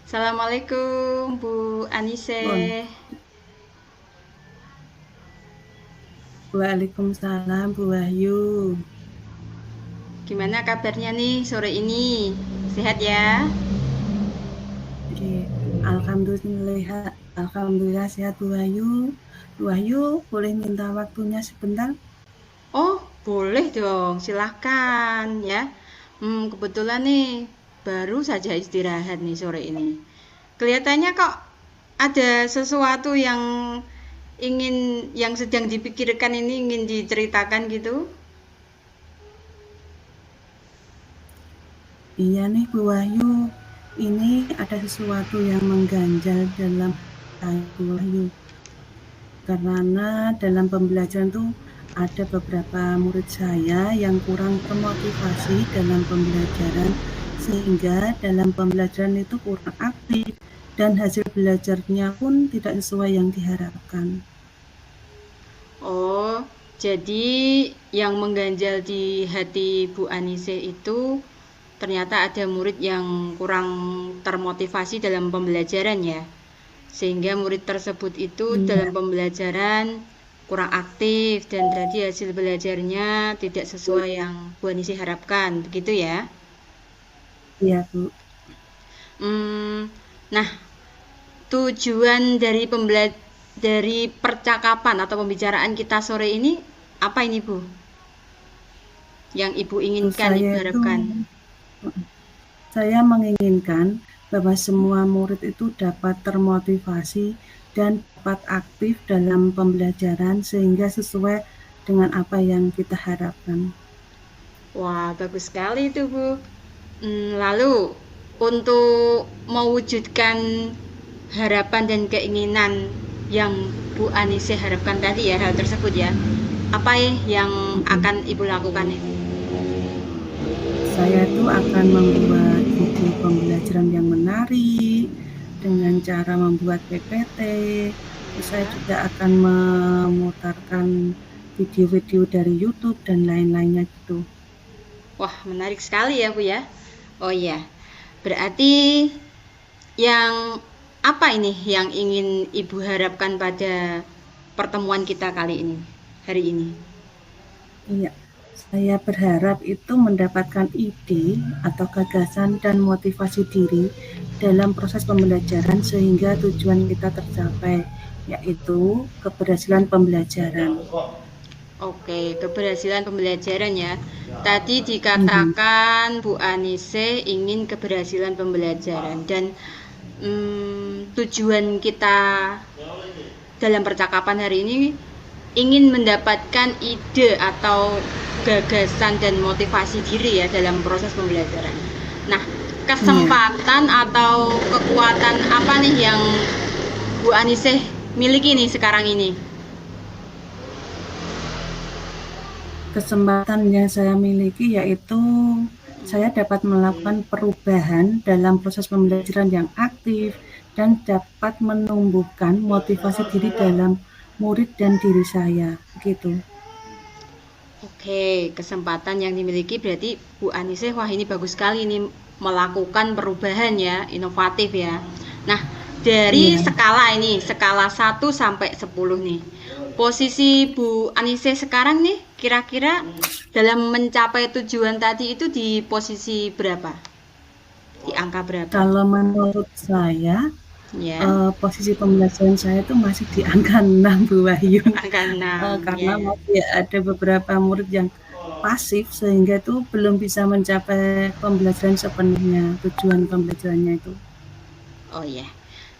Assalamualaikum Bu Anise. Wah, Waalaikumsalam Bu Wahyu. Gimana kabarnya nih sore ini? Sehat ya? Oke, Alhamdulillah, Alhamdulillah sehat Bu Wahyu. Bu Wahyu boleh minta waktunya sebentar? Oh, boleh dong. Silahkan ya. Kebetulan nih baru saja istirahat nih sore ini. Kelihatannya kok ada sesuatu yang sedang dipikirkan ini ingin diceritakan gitu. Iya nih Bu Wahyu, ini ada sesuatu yang mengganjal dalam saya Bu Wahyu. Karena dalam pembelajaran tuh ada beberapa murid saya yang kurang termotivasi dalam pembelajaran sehingga dalam pembelajaran itu kurang aktif dan hasil belajarnya pun tidak sesuai yang diharapkan. Oh, jadi yang mengganjal di hati Bu Anise itu ternyata ada murid yang kurang termotivasi dalam pembelajaran ya. Sehingga murid tersebut itu dalam Iya, pembelajaran kurang aktif dan berarti hasil belajarnya tidak sesuai yang Bu Anise harapkan, begitu ya. iya Bu. Hmm, nah, tujuan dari percakapan atau pembicaraan kita sore ini apa ini, Bu? Yang Ibu Terus inginkan, Ibu harapkan. saya menginginkan bahwa semua murid itu dapat termotivasi dan dapat aktif dalam pembelajaran sehingga sesuai dengan apa yang kita harapkan. Wah, bagus sekali itu, Bu. Lalu untuk mewujudkan harapan dan keinginan yang Bu Anise harapkan tadi ya, hal tersebut ya. Apa yang akan Ibu lakukan itu? Saya tuh akan membuat video pembelajaran yang menarik dengan Hmm, cara membuat PPT. Terus saya ya. juga akan memutarkan video-video dari YouTube dan lain-lainnya gitu. Wah, menarik sekali ya, Bu ya. Oh iya. Berarti yang apa ini yang ingin Ibu harapkan pada pertemuan kita kali ini, hari ini? Iya, saya berharap itu mendapatkan ide atau gagasan dan motivasi diri dalam proses pembelajaran sehingga tujuan kita tercapai, yaitu keberhasilan pembelajaran. Oke, keberhasilan pembelajaran ya. Tadi Mhm. dikatakan Bu Anise ingin keberhasilan pembelajaran dan tujuan kita dalam percakapan hari ini ingin mendapatkan ide atau gagasan dan motivasi diri ya dalam proses pembelajaran. Nah, Iya, kesempatan atau kekuatan apa nih yang Bu Anise miliki nih sekarang ini? kesempatan yang saya miliki yaitu saya dapat melakukan perubahan dalam proses pembelajaran yang aktif dan dapat menumbuhkan motivasi diri dalam murid dan diri saya, gitu. Oke, kesempatan yang dimiliki berarti Bu Anise, wah ini bagus sekali ini melakukan perubahan ya, inovatif ya. Nah, dari Iya. skala ini, skala 1 sampai 10 nih. Posisi Bu Anise sekarang nih, kira-kira dalam mencapai tujuan tadi itu di posisi berapa? Di angka berapa? Kalau menurut saya, Ya, posisi pembelajaran saya itu masih di angka 6 Bu Wahyu, angka 6 karena ya. masih ada beberapa murid yang pasif sehingga itu belum bisa mencapai pembelajaran sepenuhnya, tujuan pembelajarannya itu. Oh ya.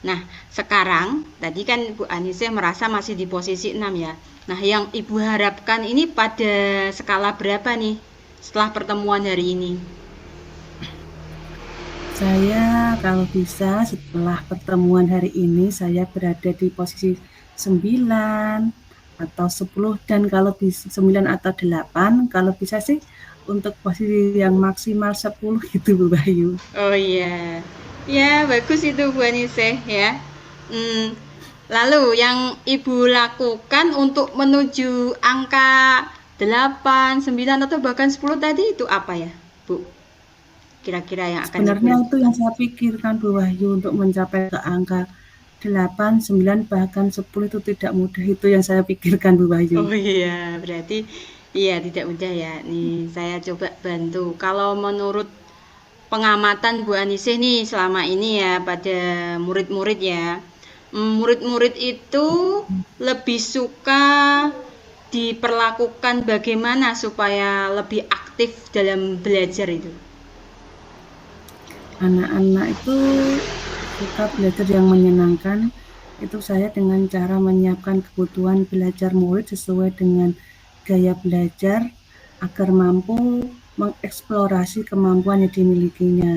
Nah, sekarang tadi kan Bu Anise merasa masih di posisi 6 ya. Nah, yang Ibu harapkan ini pada skala berapa nih setelah pertemuan hari ini? Saya kalau bisa setelah pertemuan hari ini saya berada di posisi 9 atau 10 dan kalau bisa 9 atau 8, kalau bisa sih untuk posisi yang maksimal 10 gitu Bu Bayu. Oh iya. Ya, bagus itu Bu Anise ya. Hmm, lalu yang Ibu lakukan untuk menuju angka 8, 9 atau bahkan 10 tadi itu apa ya, Bu? kira-kira yang akan Sebenarnya dibuat? itu yang saya pikirkan Bu Wahyu untuk mencapai ke angka 8, 9, bahkan 10 itu tidak mudah. Itu yang saya pikirkan Bu Wahyu. Oh iya, berarti iya tidak mudah ya. Nih, saya coba bantu. Kalau menurut pengamatan Bu Anisih nih selama ini ya pada murid-murid ya. Murid-murid itu lebih suka diperlakukan bagaimana supaya lebih aktif dalam belajar itu? Anak-anak itu suka belajar yang menyenangkan. Itu saya dengan cara menyiapkan kebutuhan belajar murid sesuai dengan gaya belajar agar mampu mengeksplorasi kemampuan yang dimilikinya.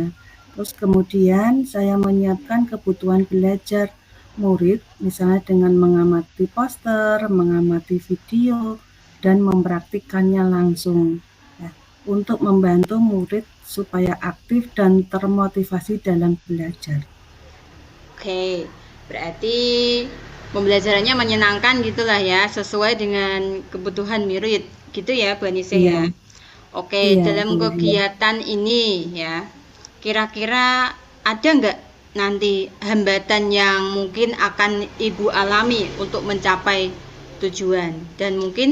Terus kemudian saya menyiapkan kebutuhan belajar murid, misalnya dengan mengamati poster, mengamati video, dan mempraktikkannya langsung. Ya, untuk membantu murid supaya aktif dan termotivasi dalam belajar. Oke, berarti pembelajarannya menyenangkan gitulah ya, sesuai dengan kebutuhan murid. Gitu ya, Bu Anise Iya, ya. Oke, iya, dalam Bu Wahyu. kegiatan ini ya, kira-kira ada nggak nanti hambatan yang mungkin akan Ibu alami untuk mencapai tujuan? Dan mungkin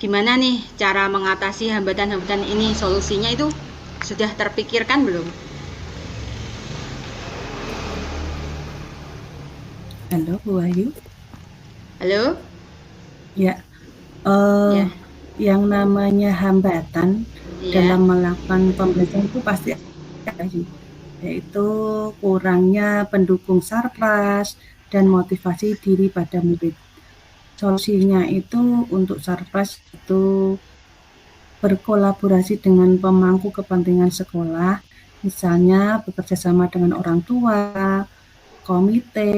gimana nih cara mengatasi hambatan-hambatan ini? Solusinya itu sudah terpikirkan belum? Halo, Bu Wahyu. Halo? Ya, eh, Ya, yang namanya hambatan iya. dalam melakukan pembelajaran itu pasti ada sih, yaitu kurangnya pendukung sarpras dan motivasi diri pada murid. Solusinya itu untuk sarpras itu berkolaborasi dengan pemangku kepentingan sekolah, misalnya bekerja sama dengan orang tua, komite,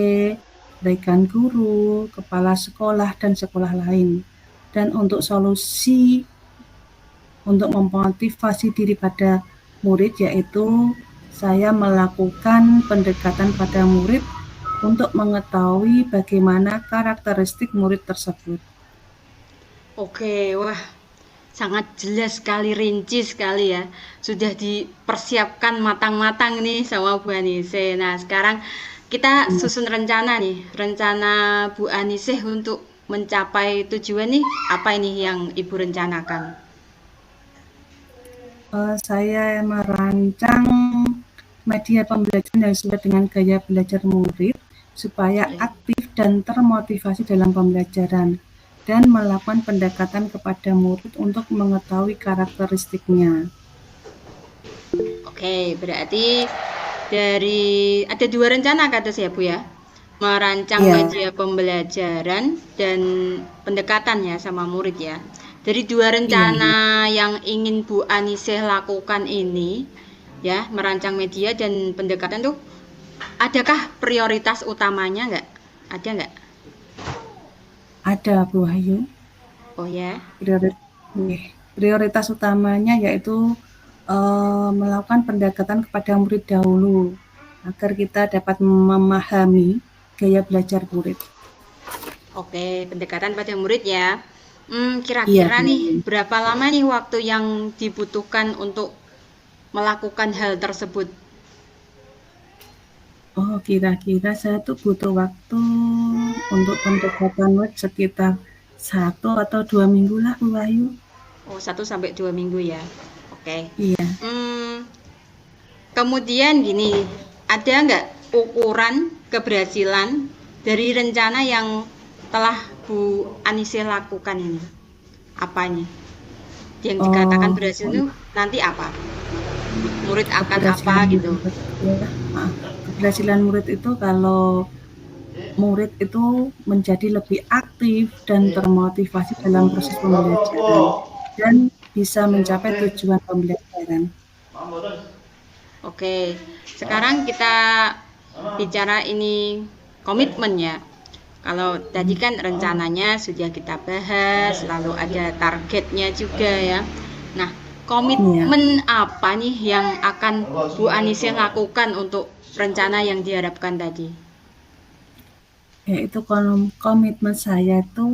rekan guru, kepala sekolah, dan sekolah lain. Dan untuk solusi untuk memotivasi diri pada murid yaitu saya melakukan pendekatan pada murid untuk mengetahui bagaimana karakteristik murid tersebut. Oke, wah sangat jelas sekali, rinci sekali ya. Sudah dipersiapkan matang-matang nih sama Bu Anise. Nah, sekarang kita susun rencana nih. Rencana Bu Anise untuk mencapai tujuan nih, apa ini yang Ibu rencanakan? Saya merancang media pembelajaran yang sesuai dengan gaya belajar murid supaya Ya. aktif dan termotivasi dalam pembelajaran dan melakukan pendekatan kepada murid untuk mengetahui karakteristiknya. Oke, berarti dari ada dua rencana kata saya Bu ya. Merancang Iya, media pembelajaran dan pendekatan ya sama murid ya. Dari dua iya, iya. rencana yang ingin Bu Aniseh lakukan ini ya, merancang media dan pendekatan tuh adakah prioritas utamanya nggak? Ada nggak? Ada Bu Wahyu. Oh ya. Prioritas utamanya yaitu melakukan pendekatan kepada murid dahulu agar kita dapat memahami gaya belajar murid. Oke, pendekatan pada murid ya. Iya, Kira-kira Bu nih Wahyu. berapa lama nih waktu yang dibutuhkan untuk melakukan hal tersebut? Oh, kira-kira saya tuh butuh waktu untuk pendekatan murid sekitar 1 atau 2 minggu lah, Bu Wahyu. Oh, 1 sampai 2 minggu ya. Oke. Iya, Hmm, kemudian gini, ada nggak ukuran keberhasilan dari rencana yang telah Bu Anise lakukan ini? Apanya? Yang dikatakan oh, berhasil itu nanti apa? Murid akan apa keberhasilan gitu? murid ya, keberhasilan murid itu kalau murid itu menjadi lebih aktif dan termotivasi dalam proses pembelajaran dan bisa mencapai tujuan pembelajaran. Oke, sekarang kita bicara ini komitmen ya. Kalau tadi kan rencananya sudah kita bahas, lalu ada targetnya juga ya. Nah, Iya, komitmen apa nih yang akan Bu Anise lakukan untuk rencana yang diharapkan tadi? yaitu komitmen saya itu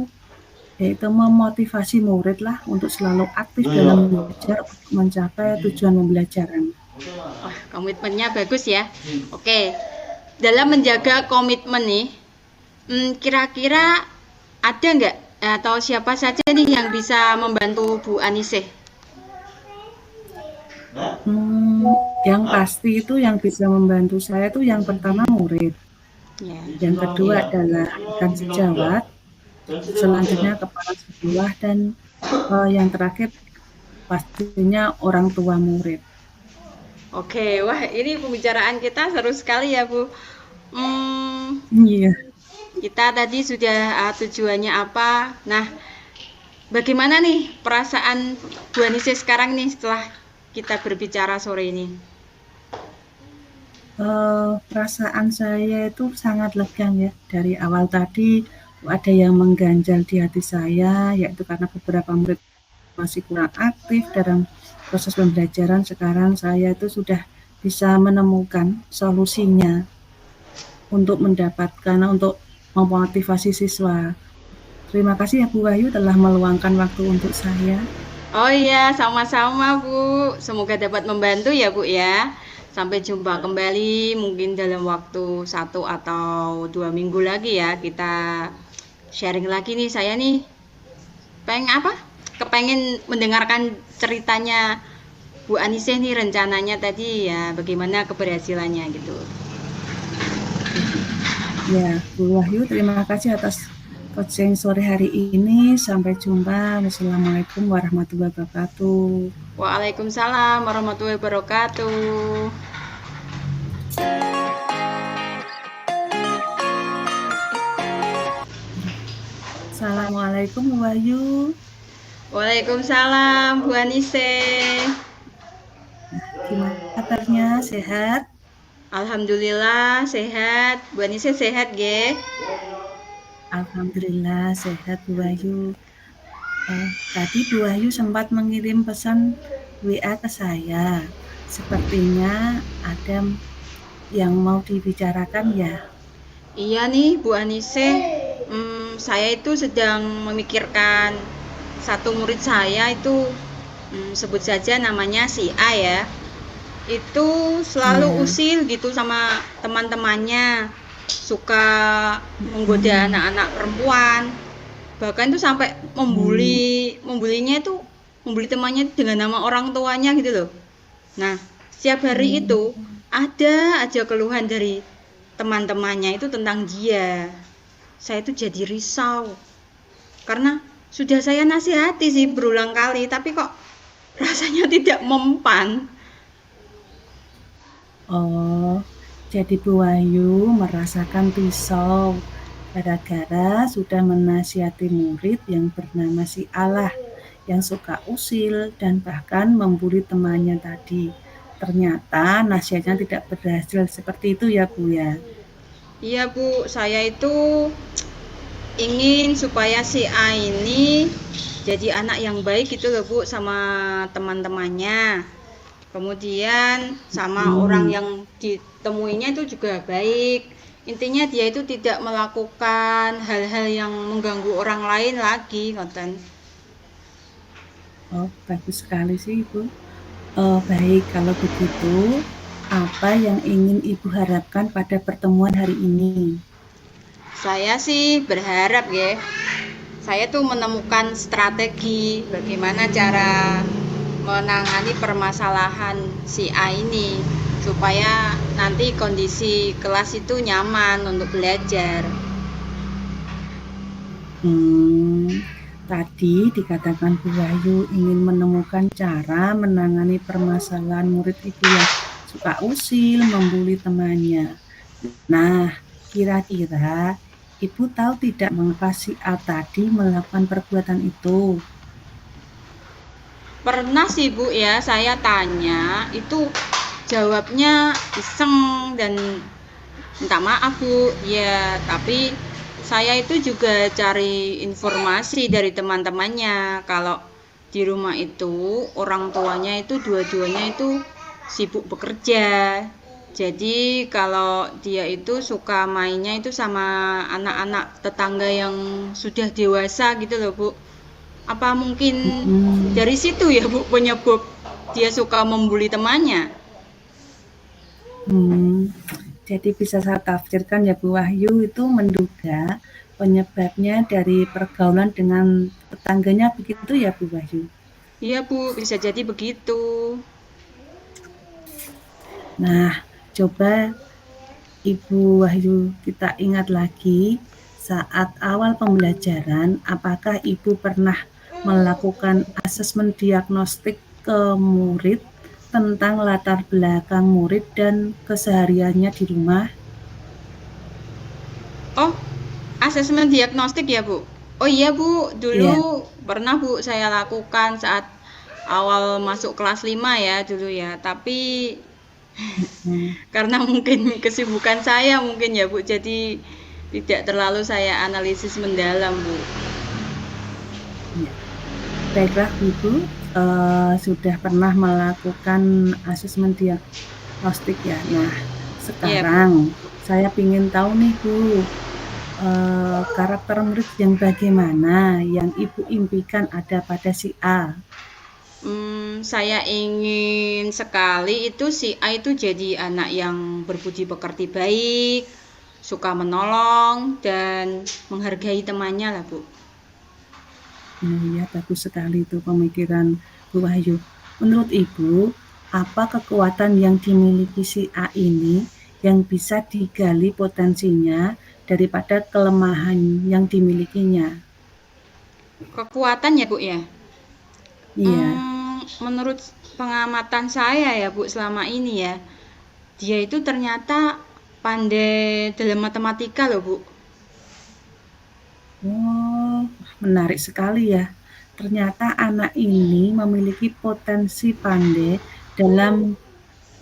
yaitu memotivasi murid lah untuk selalu aktif dalam belajar untuk mencapai tujuan pembelajaran. Wah, Komitmennya bagus ya. Oke. Dalam menjaga komitmen nih, kira-kira ada nggak atau siapa saja nih yang bisa membantu Bu Anise? Yang pasti itu yang bisa membantu saya itu yang pertama murid, Ya. yang kedua adalah rekan sejawat, selanjutnya kepala sekolah, dan yang terakhir pastinya orang tua murid. Oke, wah ini pembicaraan kita seru sekali ya Bu. Iya. Kita tadi sudah tujuannya apa. Nah, bagaimana nih perasaan Bu Anise sekarang nih setelah kita berbicara sore ini? Perasaan saya itu sangat lega ya. Dari awal tadi ada yang mengganjal di hati saya, yaitu karena beberapa murid masih kurang aktif dalam proses pembelajaran. Sekarang saya itu sudah bisa menemukan solusinya untuk memotivasi siswa. Terima kasih ya Bu Wahyu telah meluangkan waktu untuk saya. Oh iya, sama-sama Bu. Semoga dapat membantu ya Bu ya. Sampai jumpa kembali mungkin dalam waktu 1 atau 2 minggu lagi ya. Kita sharing lagi nih, saya nih kepengen mendengarkan ceritanya Bu Anise nih, rencananya tadi ya bagaimana keberhasilannya gitu. Ya, Bu Wahyu terima kasih atas coaching sore hari ini. Sampai jumpa. Wassalamualaikum warahmatullahi wabarakatuh. Waalaikumsalam warahmatullahi wabarakatuh. Assalamualaikum Bu Wahyu. Waalaikumsalam Bu Anise. Gimana kabarnya? Sehat? Alhamdulillah sehat. Bu Anise sehat ge? Alhamdulillah sehat Bu Wahyu. Tadi Bu Wahyu sempat mengirim pesan WA ke saya. Sepertinya ada yang mau dibicarakan ya? Iya nih Bu Anise, saya itu sedang memikirkan satu murid saya itu, sebut saja namanya si A ya. Itu selalu usil gitu sama teman-temannya, suka menggoda anak-anak perempuan, bahkan itu sampai membulinya itu, membuli temannya dengan nama orang tuanya gitu loh. Nah, setiap hari itu ada aja keluhan dari teman-temannya itu tentang dia. Saya itu jadi risau karena sudah saya nasihati sih berulang kali, tapi kok rasanya tidak mempan. Oh, jadi Bu Wahyu merasakan risau gara-gara sudah menasihati murid yang bernama si Allah yang suka usil dan bahkan membuli temannya tadi. Ternyata nasihatnya tidak berhasil. Seperti itu ya Bu ya? Iya Bu, saya itu ingin supaya si A ini jadi anak yang baik gitu loh Bu sama teman-temannya. Kemudian sama orang yang ditemuinya itu juga baik. Intinya dia itu tidak melakukan hal-hal yang mengganggu orang lain lagi, ngoten. Oh, bagus sekali sih Ibu. Baik, kalau begitu, apa yang ingin Ibu harapkan pada pertemuan hari ini? Saya sih berharap ya, saya tuh menemukan strategi bagaimana cara menangani permasalahan si A ini supaya nanti kondisi kelas itu nyaman untuk belajar. Tadi dikatakan Bu Wahyu ingin menemukan cara menangani permasalahan murid Ibu yang suka usil, membuli temannya. Nah, kira-kira Ibu tahu tidak mengapa si A tadi melakukan perbuatan itu? Pernah sih Bu ya, saya tanya, itu jawabnya iseng dan minta maaf Bu. Ya, tapi saya itu juga cari informasi dari teman-temannya kalau di rumah itu orang tuanya itu dua-duanya itu sibuk bekerja. Jadi kalau dia itu suka mainnya itu sama anak-anak tetangga yang sudah dewasa gitu loh Bu. Apa mungkin dari situ ya Bu penyebab dia suka membuli temannya? Jadi bisa saya tafsirkan ya Bu Wahyu itu menduga penyebabnya dari pergaulan dengan tetangganya begitu ya Bu Wahyu? Iya Bu, bisa jadi begitu. Nah, coba Ibu Wahyu kita ingat lagi saat awal pembelajaran, apakah Ibu pernah melakukan asesmen diagnostik ke murid tentang latar belakang murid dan kesehariannya di rumah? Oh, asesmen diagnostik ya Bu? Oh iya Bu, dulu Iya. pernah Bu saya lakukan saat awal masuk kelas 5 ya dulu ya. Tapi Hmm, karena mungkin kesibukan saya mungkin ya Bu, jadi tidak terlalu saya analisis mendalam Bu. iya. Baiklah Ibu, sudah pernah melakukan asesmen diagnostik ya. Nah, Iya Bu. sekarang saya ingin tahu nih Bu, karakter murid yang bagaimana yang Ibu impikan ada pada si A? Saya ingin sekali itu si A itu jadi anak yang berbudi pekerti baik, suka menolong, dan menghargai temannya lah Bu. Iya, bagus sekali itu pemikiran Bu Wahyu. Menurut Ibu, apa kekuatan yang dimiliki si A ini yang bisa digali potensinya daripada kelemahan yang dimilikinya? Kekuatan ya Bu ya. Iya, Menurut pengamatan saya ya Bu selama ini ya, dia itu ternyata pandai dalam matematika loh Bu. oh, menarik sekali ya. Ternyata anak ini memiliki potensi pandai dalam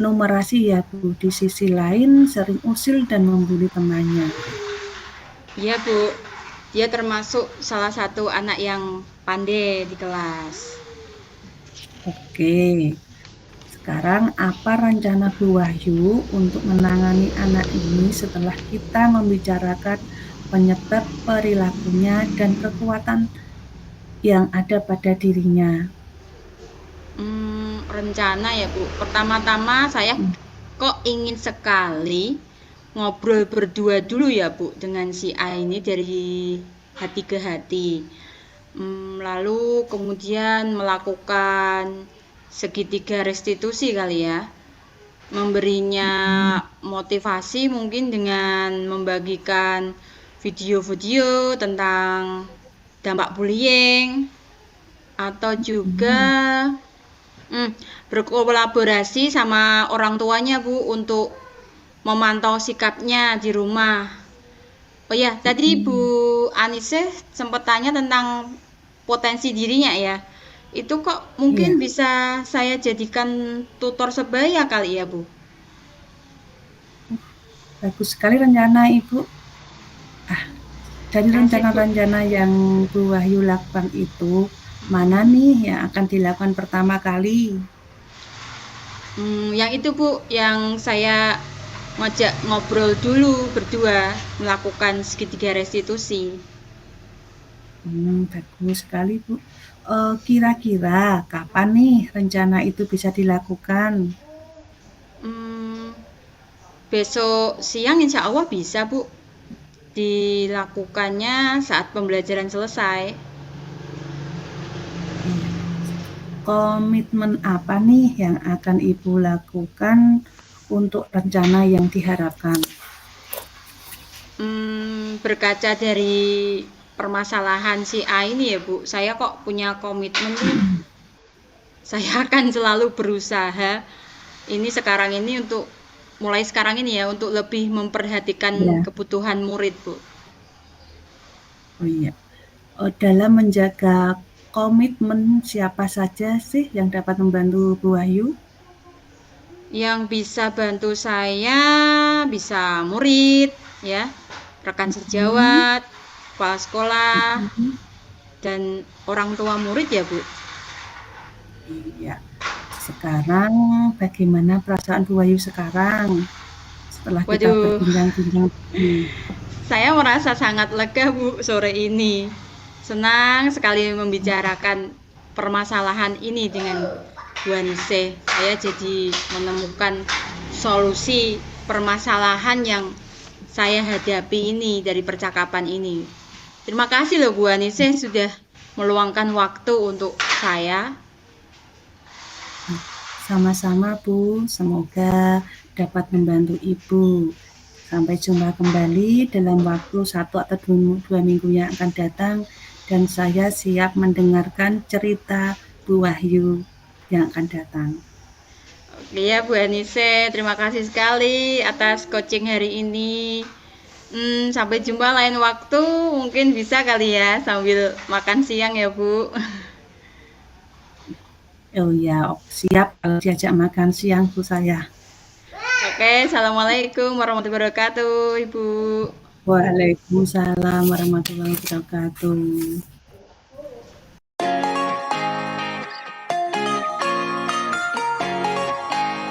numerasi ya Bu. Di sisi lain sering usil dan membuli temannya. Iya Bu, dia termasuk salah satu anak yang pandai di kelas. Oke, sekarang apa rencana Bu Wahyu untuk menangani anak ini setelah kita membicarakan penyebab perilakunya dan kekuatan yang ada pada dirinya? Rencana ya Bu, pertama-tama saya Hmm, kok ingin sekali ngobrol berdua dulu ya Bu dengan si A ini dari hati ke hati. Lalu kemudian melakukan segitiga restitusi kali ya, memberinya motivasi mungkin dengan membagikan video-video tentang dampak bullying, atau juga hmm, berkolaborasi sama orang tuanya Bu untuk memantau sikapnya di rumah. Oh ya, tadi Bu hmm. Anise sempat tanya tentang potensi dirinya ya. Itu kok mungkin Iya, bisa saya jadikan tutor sebaya kali ya Bu? bagus sekali rencana Ibu. Dari Asik Bu. rencana-rencana yang Bu Wahyu lakukan itu, mana nih yang akan dilakukan pertama kali? Yang itu Bu, yang saya ngajak ngobrol dulu berdua melakukan segitiga restitusi. Bagus sekali Bu. Kira-kira kapan nih rencana itu bisa dilakukan? Hmm, Besok siang insya Allah bisa Bu dilakukannya saat pembelajaran selesai. Iya. Komitmen apa nih yang akan Ibu lakukan untuk rencana yang diharapkan? Berkaca dari permasalahan si A ini ya Bu, saya kok punya komitmen tuh, saya akan selalu berusaha ini sekarang ini untuk mulai sekarang ini ya untuk lebih memperhatikan Ya, kebutuhan murid Bu. oh iya. Dalam menjaga komitmen siapa saja sih yang dapat membantu Bu Wahyu? Yang bisa bantu saya bisa murid ya, rekan Hmm, sejawat, kepala sekolah, hmm, dan orang tua murid ya Bu. iya. Sekarang bagaimana perasaan Bu Wahyu sekarang setelah kita Waduh, berbincang-bincang tadi? saya merasa sangat lega Bu sore ini. Senang sekali membicarakan permasalahan ini dengan Bu Anise. Saya jadi menemukan solusi permasalahan yang saya hadapi ini dari percakapan ini. Terima kasih loh Bu Anise sudah meluangkan waktu untuk saya. Sama-sama Bu, semoga dapat membantu Ibu. Sampai jumpa kembali dalam waktu 1 atau 2 minggu yang akan datang, dan saya siap mendengarkan cerita Bu Wahyu yang akan datang. Iya Bu Anise, terima kasih sekali atas coaching hari ini. Sampai jumpa lain waktu, mungkin bisa kali ya sambil makan siang ya Bu. Oh ya, siap kalau diajak makan siang Bu saya. Oke, Assalamualaikum warahmatullahi wabarakatuh Ibu. Waalaikumsalam warahmatullahi wabarakatuh.